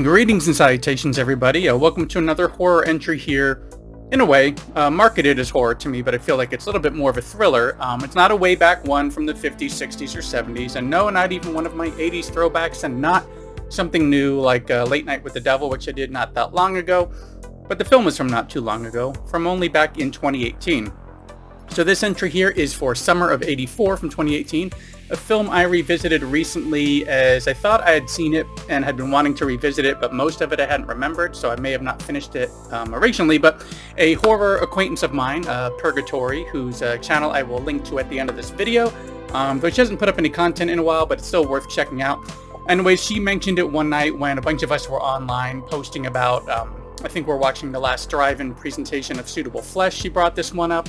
Greetings and salutations, everybody. Welcome to another horror entry here. In a way, marketed as horror to me, but I feel like it's a little bit more of a thriller. It's not a way back one from the 50s, 60s, or 70s, and no, not even one of my 80s throwbacks, and not something new like Late Night with the Devil, which I did not that long ago. But the film was from not too long ago, from only back in 2018. So this entry here is for Summer of '84 from 2018, a film I revisited recently as I thought I had seen it and had been wanting to revisit it, but most of it I hadn't remembered, so I may have not finished it originally. But a horror acquaintance of mine, Purgatory, whose channel I will link to at the end of this video, though she hasn't put up any content in a while, but it's still worth checking out. Anyways, she mentioned it one night when a bunch of us were online posting about, I think we're watching the last drive-in presentation of Suitable Flesh. She brought this one up.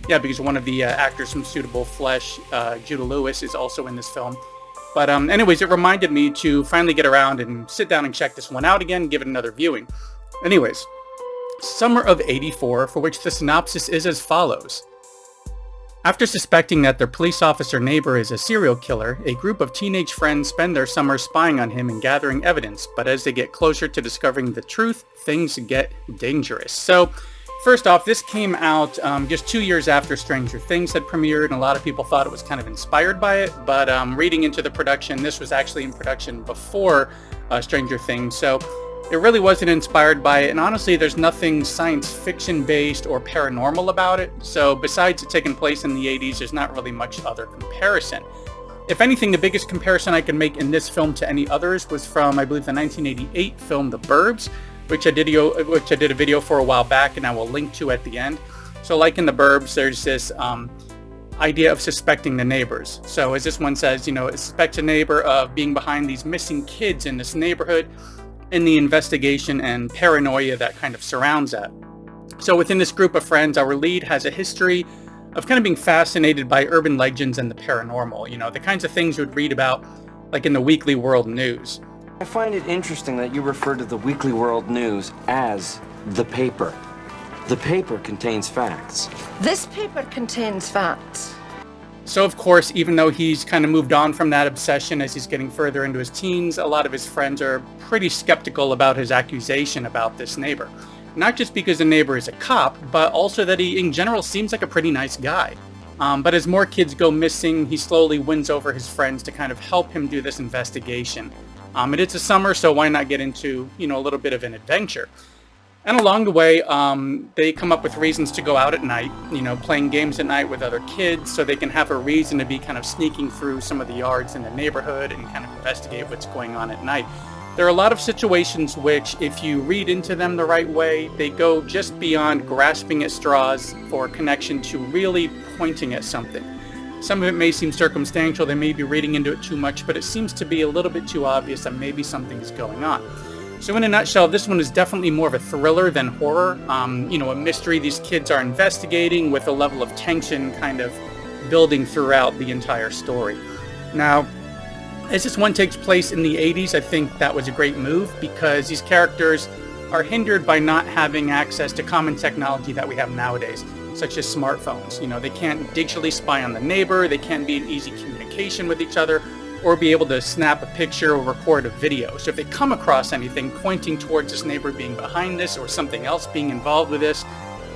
Yeah, because one of the actors from Suitable Flesh, Judah Lewis, is also in this film. But anyways, it reminded me to finally get around and sit down and check this one out again, give it another viewing. Anyways, Summer of '84, for which the synopsis is as follows. After suspecting that their police officer neighbor is a serial killer, a group of teenage friends spend their summer spying on him and gathering evidence, but as they get closer to discovering the truth, things get dangerous. So, first off, this came out just 2 years after Stranger Things had premiered, and a lot of people thought it was kind of inspired by it, but reading into the production, this was actually in production before Stranger Things, so it really wasn't inspired by it, and honestly, there's nothing science fiction based or paranormal about it, so besides it taking place in the 80s, there's not really much other comparison. If anything, the biggest comparison I can make in this film to any others was from, I believe, the 1988 film The Burbs, which I did a video for a while back, and I will link to at the end. So like in The Burbs, there's this idea of suspecting the neighbors. So as this one says, it suspects a neighbor of being behind these missing kids in this neighborhood, and the investigation and paranoia that kind of surrounds that. So within this group of friends, our lead has a history of kind of being fascinated by urban legends and the paranormal, the kinds of things you would read about like in the Weekly World News. I find it interesting that you refer to the Weekly World News as the paper. The paper contains facts. This paper contains facts. So of course, even though he's kind of moved on from that obsession as he's getting further into his teens, a lot of his friends are pretty skeptical about his accusation about this neighbor. Not just because the neighbor is a cop, but also that he in general seems like a pretty nice guy. But as more kids go missing, he slowly wins over his friends to kind of help him do this investigation. And it's a summer, so why not get into, a little bit of an adventure? And along the way, they come up with reasons to go out at night, playing games at night with other kids so they can have a reason to be kind of sneaking through some of the yards in the neighborhood and kind of investigate what's going on at night. There are a lot of situations which, if you read into them the right way, they go just beyond grasping at straws for a connection to really pointing at something. Some of it may seem circumstantial, they may be reading into it too much, but it seems to be a little bit too obvious that maybe something's going on. So in a nutshell, this one is definitely more of a thriller than horror. A mystery these kids are investigating with a level of tension kind of building throughout the entire story. Now, as this one takes place in the 80s, I think that was a great move because these characters are hindered by not having access to common technology that we have nowadays, such as smartphones. They can't digitally spy on the neighbor, they can't be in easy communication with each other, or be able to snap a picture or record a video. So if they come across anything pointing towards this neighbor being behind this or something else being involved with this,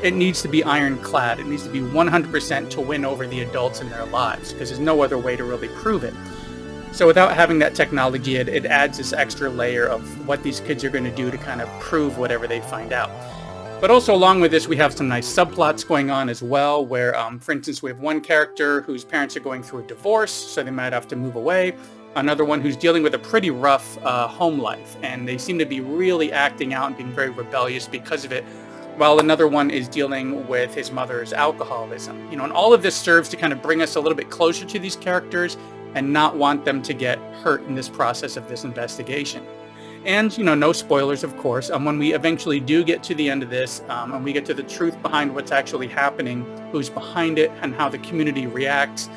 it needs to be ironclad. It needs to be 100% to win over the adults in their lives, because there's no other way to really prove it. So without having that technology, it adds this extra layer of what these kids are going to do to kind of prove whatever they find out. But also along with this, we have some nice subplots going on as well, where, for instance, we have one character whose parents are going through a divorce, so they might have to move away. Another one who's dealing with a pretty rough home life, and they seem to be really acting out and being very rebellious because of it, while another one is dealing with his mother's alcoholism. And all of this serves to kind of bring us a little bit closer to these characters and not want them to get hurt in this process of this investigation. And, no spoilers, of course. When we eventually do get to the end of this, and we get to the truth behind what's actually happening, who's behind it, and how the community reacts,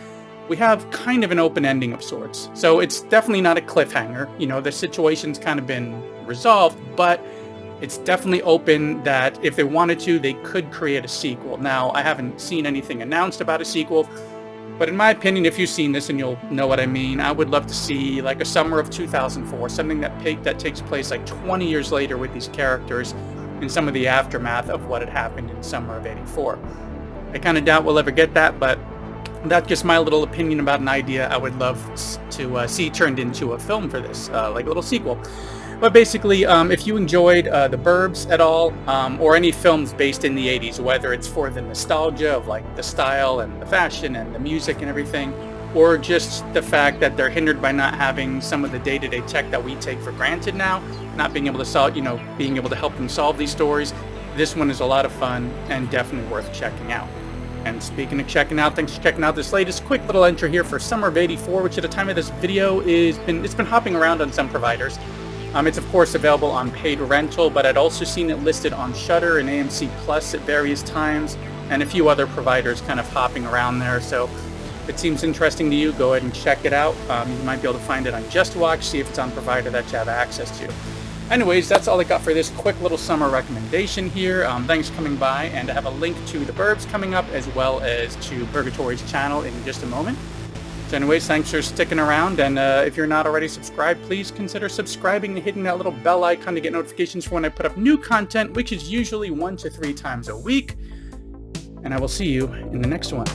we have kind of an open ending of sorts. So it's definitely not a cliffhanger. The situation's kind of been resolved, but it's definitely open that if they wanted to, they could create a sequel. Now, I haven't seen anything announced about a sequel, But in my opinion, if you've seen this and you'll know what I mean, I would love to see like a summer of 2004, something that takes place like 20 years later with these characters and some of the aftermath of what had happened in summer of '84. I kind of doubt we'll ever get that, but that's just my little opinion about an idea I would love to see turned into a film for this, like a little sequel. But basically, if you enjoyed The Burbs at all, or any films based in the 80s, whether it's for the nostalgia of like the style and the fashion and the music and everything, or just the fact that they're hindered by not having some of the day-to-day tech that we take for granted now, not being able to solve, being able to help them solve these stories, this one is a lot of fun and definitely worth checking out. And speaking of checking out, thanks for checking out this latest quick little entry here for summer of '84, which at the time of this video it's been hopping around on some providers. It's of course available on paid rental, but I'd also seen it listed on Shudder and AMC Plus at various times, and a few other providers kind of hopping around there. So if it seems interesting to you, go ahead and check it out. You might be able to find it on JustWatch, see if it's on a provider that you have access to. Anyways, that's all I got for this quick little summer recommendation here. Thanks for coming by, and I have a link to The Burbs coming up, as well as to Purgatory's channel in just a moment. So anyways, thanks for sticking around, and if you're not already subscribed, please consider subscribing and hitting that little bell icon to get notifications for when I put up new content, which is usually 1 to 3 times a week. And I will see you in the next one.